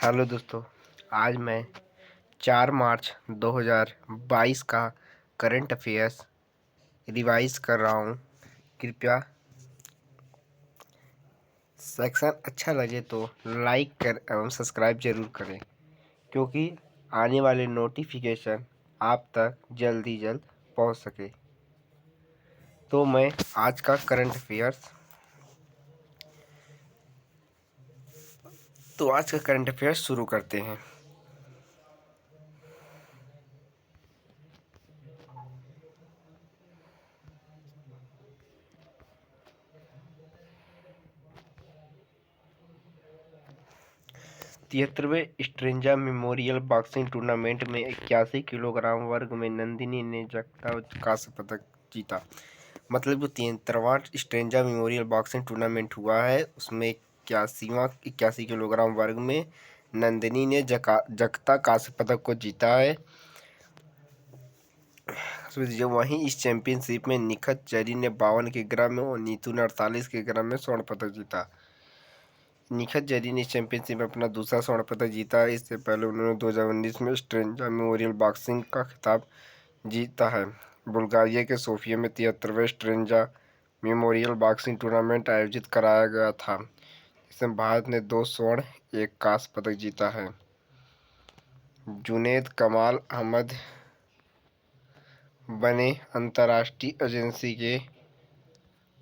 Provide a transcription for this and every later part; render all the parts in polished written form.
Hello दोस्तों। आज मैं 4 मार्च 2022 का करंट अफेयर्स रिवाइज कर रहा हूँ। कृपया सेक्शन अच्छा लगे तो लाइक कर एवं सब्सक्राइब जरूर करें, क्योंकि आने वाले नोटिफिकेशन आप तक जल्द पहुँच सके। तो मैं आज का करंट अफेयर्स शुरू करते हैं। तिहत्तरवें स्ट्रेंजा मेमोरियल बॉक्सिंग टूर्नामेंट में 81 किलोग्राम वर्ग में नंदिनी ने कांस्य पदक जीता। मतलब जो 73वां स्ट्रेंजा मेमोरियल बॉक्सिंग टूर्नामेंट हुआ है, उसमें 81 किलोग्राम वर्ग में नंदिनी ने जगता कांस्य पदक को जीता है। जो वहीं इस चैंपियनशिप में निखत जरी ने 52 किलोग्राम में और नीतू ने 48 किलोग्राम में स्वर्ण पदक जीता। निखत जरी ने चैंपियनशिप में अपना दूसरा स्वर्ण पदक जीता है। इससे पहले उन्होंने 2019 में स्ट्रेंजा मेमोरियल बॉक्सिंग का खिताब जीता है। बुल्गारिया के सोफिया में 73वें स्ट्रेंजा मेमोरियल बॉक्सिंग टूर्नामेंट आयोजित कराया गया था, जिसमें भारत ने 2 स्वर्ण 1 कांस्य पदक जीता है। जुनैद कमाल अहमद बने अंतर्राष्ट्रीय एजेंसी के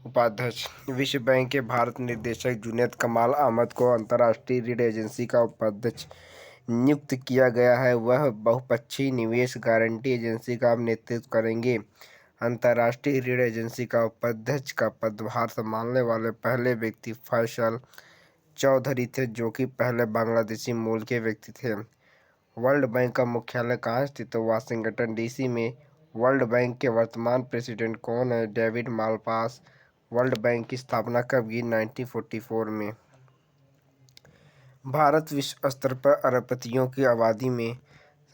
उपाध्यक्ष। विश्व बैंक के भारत निदेशक जुनैद कमाल अहमद को अंतर्राष्ट्रीय ऋण एजेंसी का उपाध्यक्ष नियुक्त किया गया है। वह बहुपक्षीय निवेश गारंटी एजेंसी का नेतृत्व करेंगे। अंतर्राष्ट्रीय ऋण एजेंसी का उपाध्यक्ष का पदभार संभालने वाले पहले व्यक्ति फैसल चौधरी थे, जो कि पहले बांग्लादेशी मूल के व्यक्ति थे। वर्ल्ड बैंक का मुख्यालय कहाँ स्थित है? वाशिंगटन डीसी में। वर्ल्ड बैंक के वर्तमान प्रेसिडेंट कौन है? David Malpass. वर्ल्ड बैंक की स्थापना कब की? 1944 में। भारत विश्व स्तर पर अरबपतियों की आबादी में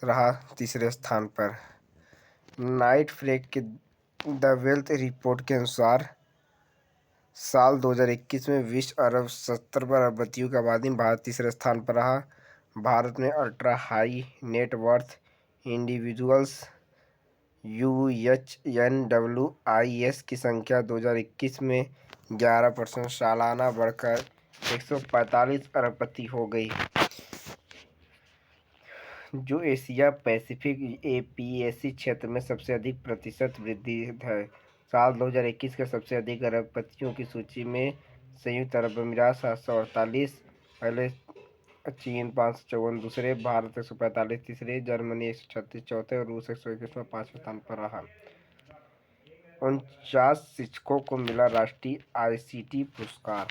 रहा तीसरे स्थान पर। नाइट फ्रैंक के द वेल्थ रिपोर्ट के अनुसार साल 2021 में विश्व स्तर पर अरबपतियों की आबादी में भारत तीसरे स्थान पर रहा। भारत में ultra high net worth individuals UHNWIS की संख्या 2021 में 11% सालाना बढ़कर 145 अरबपति हो गई, जो एशिया पैसिफिक APAC क्षेत्र में सबसे अधिक प्रतिशत वृद्धि है। साल 2021 के सबसे अधिक अरबपतियों की सूची में संयुक्त अरब अमीरात 748, पहले चीन 554 दूसरे, भारत 145 तीसरे, जर्मनी 136 चौथे और रूस 121 पाँचवें स्थान पर रहा। 49 शिक्षकों को मिला राष्ट्रीय ICT पुरस्कार।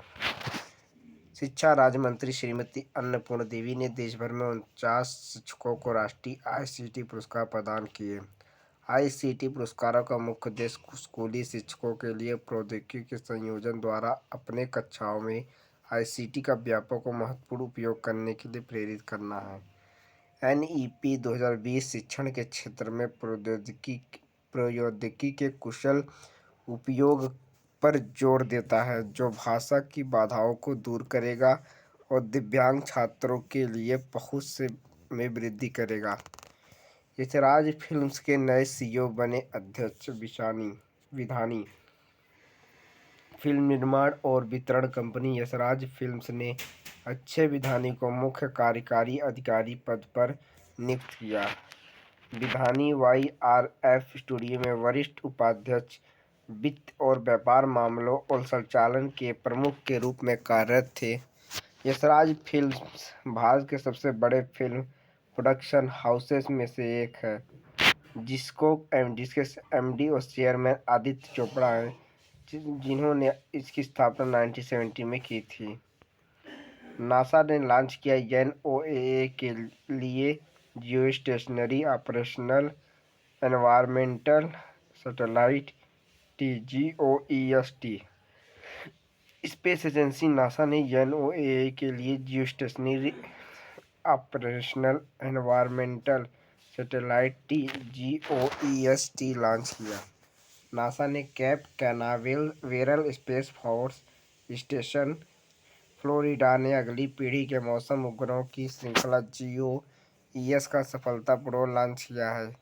शिक्षा राज्य मंत्री श्रीमती अन्नपूर्णा देवी ने देश भर में 49 शिक्षकों को राष्ट्रीय ICT पुरस्कार प्रदान किए। ICT पुरस्कारों का मुख्य उद्देश्य स्कूली शिक्षकों के लिए प्रौद्योगिकी के संयोजन द्वारा अपने कक्षाओं में ICT का व्यापक और महत्वपूर्ण उपयोग करने के लिए प्रेरित करना है। NEP 2020 शिक्षण के क्षेत्र में प्रौद्योगिकी के कुशल उपयोग पर जोर देता है, जो भाषा की बाधाओं को दूर करेगा और दिव्यांग छात्रों के लिए पहुंच में वृद्धि करेगा। यशराज फिल्म्स के नए CEO बने अध्यक्ष विधानी। फिल्म निर्माण और वितरण कंपनी यशराज फिल्म्स ने अक्षय विधानी को मुख्य कार्यकारी अधिकारी पद पर नियुक्त किया। विधानी YRF स्टूडियो में वरिष्ठ उपाध्यक्ष, वित्त और व्यापार मामलों और संचालन के प्रमुख के रूप में कार्यरत थे। यशराज फिल्म्स भारत के सबसे बड़े फिल्म प्रोडक्शन हाउसेस में से एक है, जिसके MD और चेयरमैन आदित्य चोपड़ा हैं, जिन्होंने इसकी स्थापना 1970 में की थी। नासा ने लॉन्च किया NOAA के लिए geostationary operational environmental satellite GOEST। Space agency NASA ने NOAA के लिए geostationary operational environmental satellite GOEST launch किया। नासा ने cap Canaveral space force station Florida ने अगली पीढ़ी के मौसम उपग्रहों की श्रृंखला GOES का सफलतापूर्वक लॉन्च किया है,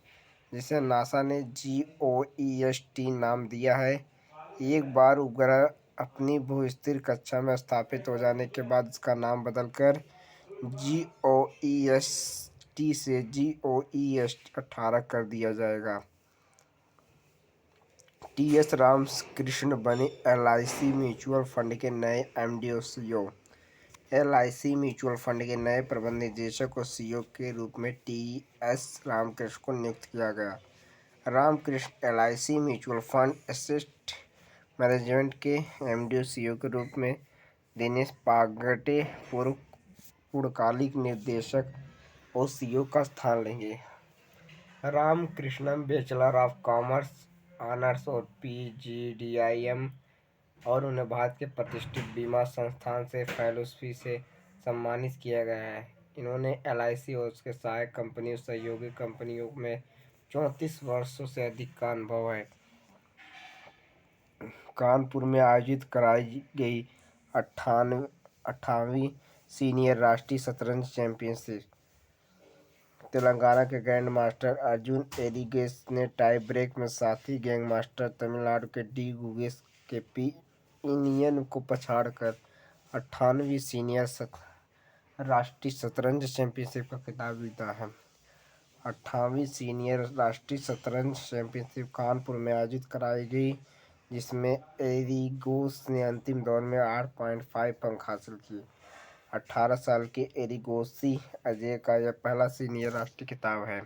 जिसे नासा ने GOES-T नाम दिया है। एक बार उपग्रह अपनी भू-स्थिर कक्षा में स्थापित हो जाने के बाद इसका नाम बदलकर GOES-T से GOES-18 कर दिया जाएगा। TS रामकृष्ण बने LIC म्यूचुअल फंड के नए MD और CEO। LIC म्यूचुअल फंड के नए प्रबंध निदेशक और CEO के रूप में TS रामकृष्ण को नियुक्त किया गया। Ramakrishna LIC mutual fund asset management के MD और CEO के रूप में दिनेश पागटे पूर्णकालिक निदेशक और CEO का स्थान लेंगे। Ramakrishnan bachelor of commerce honours और PGDIM और उन्हें भारत के प्रतिष्ठित बीमा संस्थान से फेलोशिप से सम्मानित किया गया है। इन्होंने LIC और उसके सहायक कंपनियों सहयोगी कंपनियों में 34 वर्षों से अधिक का अनुभव है। कानपुर में आयोजित कराई गई 58वीं सीनियर राष्ट्रीय शतरंज चैंपियनशिप तेलंगाना के ग्रैंड मास्टर अर्जुन एरिगेस ने टाई ब्रेक में साथी गैंग मास्टर तमिलनाडु के डी गुगेस के पी इनियन को पछाड़कर 58वीं सीनियर राष्ट्रीय शतरंज चैंपियनशिप का खिताब जीता है। 58वीं सीनियर राष्ट्रीय शतरंज चैंपियनशिप कानपुर में आयोजित कराई गई, जिसमें एरिगोस ने अंतिम दौर में 8.5 अंक हासिल किए। 18 साल के एरिगोसी अजय का यह पहला सीनियर राष्ट्रीय खिताब है।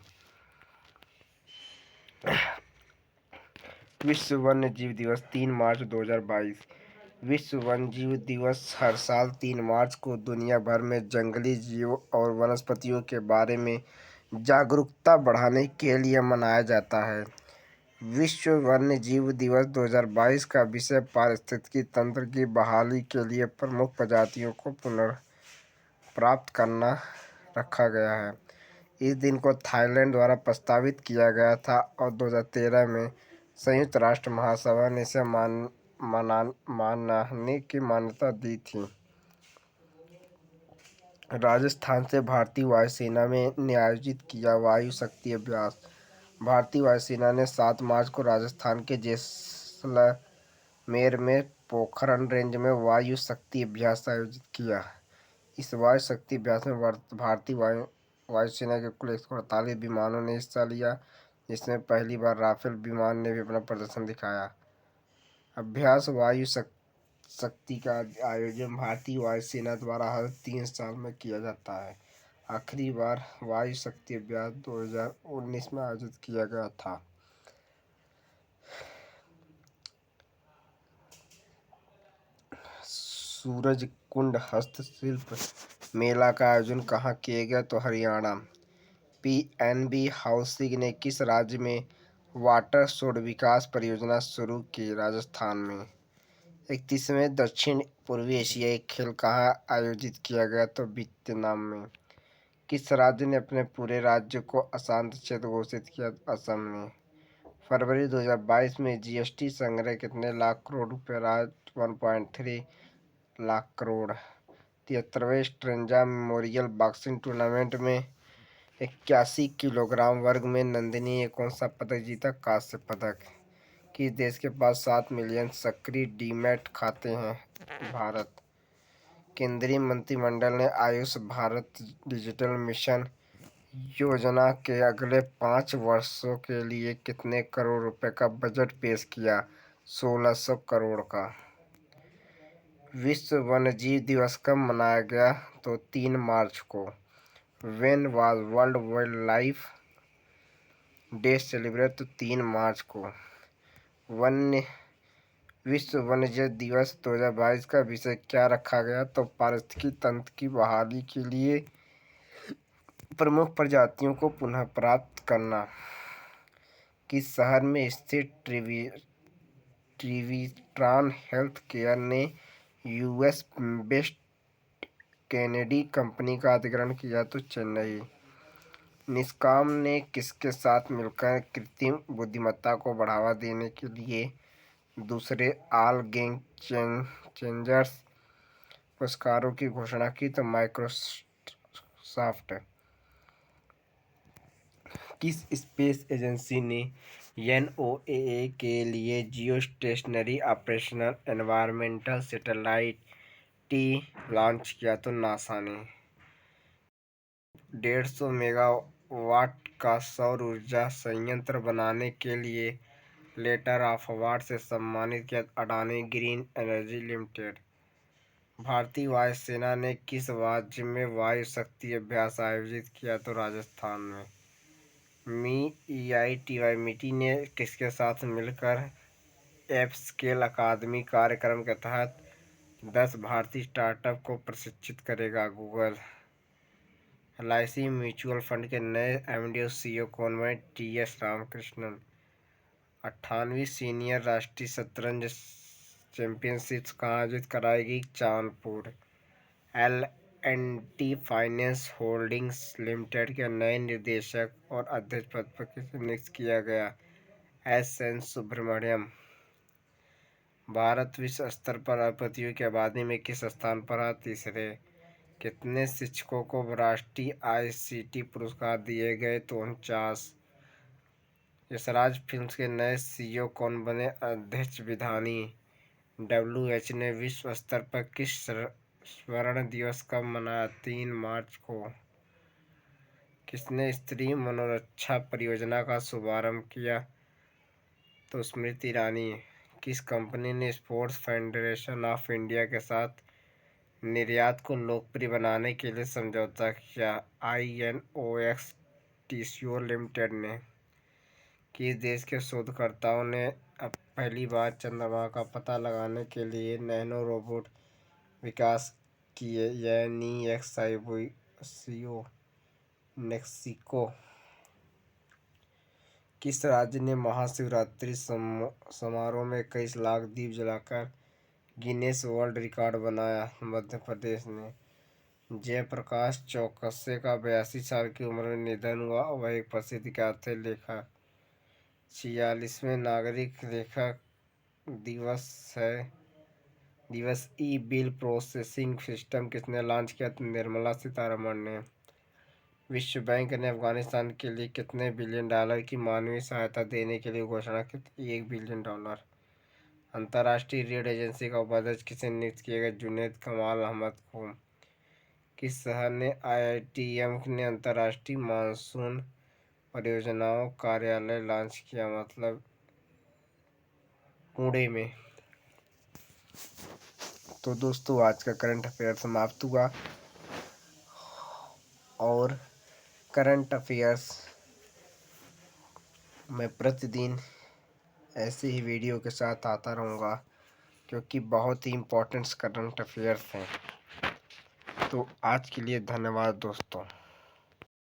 विश्व वन्य जीव दिवस 3 मार्च 2022। विश्व वन्य जीव दिवस हर साल 3 मार्च को दुनिया भर में जंगली जीवों और वनस्पतियों के बारे में जागरूकता बढ़ाने के लिए मनाया जाता है। विश्व वन्य जीव दिवस 2022 का विषय पारिस्थितिकी तंत्र की बहाली के लिए प्रमुख प्रजातियों को पुनर्प्राप्त करना रखा गया है। इस दिन को थाईलैंड द्वारा प्रस्तावित किया गया था और 2013 में संयुक्त राष्ट्र महासभा ने इसे मनाने की मान्यता दी थी। राजस्थान से भारतीय वायुसेना ने आयोजित किया वायु शक्ति अभ्यास। भारतीय वायुसेना ने 7 मार्च को राजस्थान के जैसलमेर में पोखरण रेंज में वायु शक्ति अभ्यास आयोजित किया। इस वायु शक्ति अभ्यास में भारतीय वायुसेना के कुल 148 विमानों ने हिस्सा लिया, जिसमें पहली बार राफेल विमान ने भी अपना प्रदर्शन दिखाया। अभ्यास वायु शक्ति का आयोजन भारतीय वायुसेना द्वारा हर 3 साल में किया जाता है। आखिरी बार वायु शक्ति अभ्यास 2019 में आयोजित किया गया था। सूरजकुंड हस्तशिल्प मेला का आयोजन कहाँ किया गया? तो हरियाणा। PNB हाउसिंग ने किस राज्य में वाटर शोध विकास परियोजना शुरू की? राजस्थान में। 31वें दक्षिण पूर्वी एशियाई खेल कहाँ आयोजित किया गया? तो वियतनाम में। किस राज्य ने अपने पूरे राज्य को अशांत क्षेत्र घोषित किया? असम ने। फरवरी 2022 में GST संग्रह कितने लाख करोड़ रुपए रहा? 1.3 लाख करोड़। 73वें स्ट्रेंजा मेमोरियल बॉक्सिंग टूर्नामेंट में 81 किलोग्राम वर्ग में नंदिनी ने कौन सा पदक जीता? कांस्य पदक। किस देश के पास 7 मिलियन सक्रिय डीमैट खाते हैं? भारत। केंद्रीय मंत्रिमंडल ने आयुष भारत डिजिटल मिशन योजना के अगले 5 वर्षों के लिए कितने करोड़ रुपए का बजट पेश किया? 1600 करोड़ का। विश्व वन्यजीव दिवस कब मनाया गया? तो 3 मार्च को। When was world wild life day celebrate? तो 3 मार्च को। विश्व वन्यजीव दिवस 2022 का विषय क्या रखा गया? तो पारिस्थितिकी तंत्र की बहाली के लिए प्रमुख प्रजातियों को पुनः प्राप्त करना। किस शहर में स्थित ट्रिविट्रान हेल्थ केयर ने US बेस्ड कैनेडी कंपनी का अधिग्रहण किया? तो चेन्नई। निष्काम ने किसके साथ मिलकर कृत्रिम बुद्धिमत्ता को बढ़ावा देने के लिए दूसरे ऑल गेम चेंजर्स पुरस्कारों की घोषणा की तो माइक्रोसॉफ्ट। किस स्पेस एजेंसी ने एनओएए के लिए जियो stationery operational environmental satellite T launch किया तो नासा ने। 150 मेगावाट का सौर ऊर्जा संयंत्र बनाने के लिए लेटर ऑफ अवार्ड से सम्मानित किया अडानी ग्रीन एनर्जी लिमिटेड। भारतीय वायुसेना ने किस राज्य में वायु शक्ति अभ्यास आयोजित किया तो राजस्थान में। MITI ने किसके साथ मिलकर एपस्केल अकादमी कार्यक्रम के तहत 10 भारतीय स्टार्टअप को प्रशिक्षित करेगा। गूगल। LIC म्यूचुअल फंड के नए MD और CEO कौन बने? TS रामकृष्णन। 98वीं सीनियर राष्ट्रीय शतरंज चैंपियनशिप कहाँ आयोजित कराएगी? Chandpur. L&T finance holdings limited के नए निदेशक और अध्यक्ष पद पर किसे नियुक्त किया गया? SN सुब्रमण्यम। भारत विश्व स्तर पर अरबपतियों की आबादी में किस स्थान पर है? तीसरे। कितने शिक्षकों को राष्ट्रीय ICT पुरस्कार दिए गए तो 49। यशराज फिल्म्स के नए CEO कौन बने? अध्यक्ष विधानी। WHO ने विश्व स्तर पर किस स्वर्ण दिवस कब मनाया? 3 मार्च को। किसने स्त्री मनोरक्षा परियोजना का शुभारंभ किया? तो स्मृति ईरानी। किस कंपनी ने स्पोर्ट्स फेडरेशन ऑफ इंडिया के साथ निर्यात को लोकप्रिय बनाने के लिए समझौता किया? INOX TCO लिमिटेड ने। किस देश के शोधकर्ताओं ने अब पहली बार चंद्रमा का पता लगाने के लिए नैनो रोबोट विकास किए? NEXIVCO Mexico. किस राज्य ने महाशिवरात्रि समारोह में 21 लाख दीप जलाकर गिनेस वर्ल्ड रिकॉर्ड बनाया? मध्य प्रदेश ने। जयप्रकाश चौकसे का 82 साल की उम्र में निधन हुआ। वह एक प्रसिद्ध क्या थे? लेखक। 46वें नागरिक लेखक दिवस है। ई बिल प्रोसेसिंग सिस्टम किसने लॉन्च किया? निर्मला सीतारमण ने। विश्व बैंक ने अफगानिस्तान के लिए कितने $1 बिलियन की मानवीय सहायता देने के लिए घोषणा की? $1 बिलियन। अंतर्राष्ट्रीय ऋण एजेंसी का उपाध्यक्ष किसे नियुक्त किया गया? जुनैद कमाल अहमद को। किस शहर ने IITM ने अंतर्राष्ट्रीय मानसून परियोजनाओं कार्यालय लॉन्च किया? मतलब पुणे में। तो दोस्तों आज का करंट अफेयर समाप्त हुआ और करंट अफेयर्स मैं प्रतिदिन ऐसे ही वीडियो के साथ आता रहूँगा क्योंकि बहुत ही इम्पोर्टेंट करंट अफेयर्स हैं। तो आज के लिए धन्यवाद दोस्तों।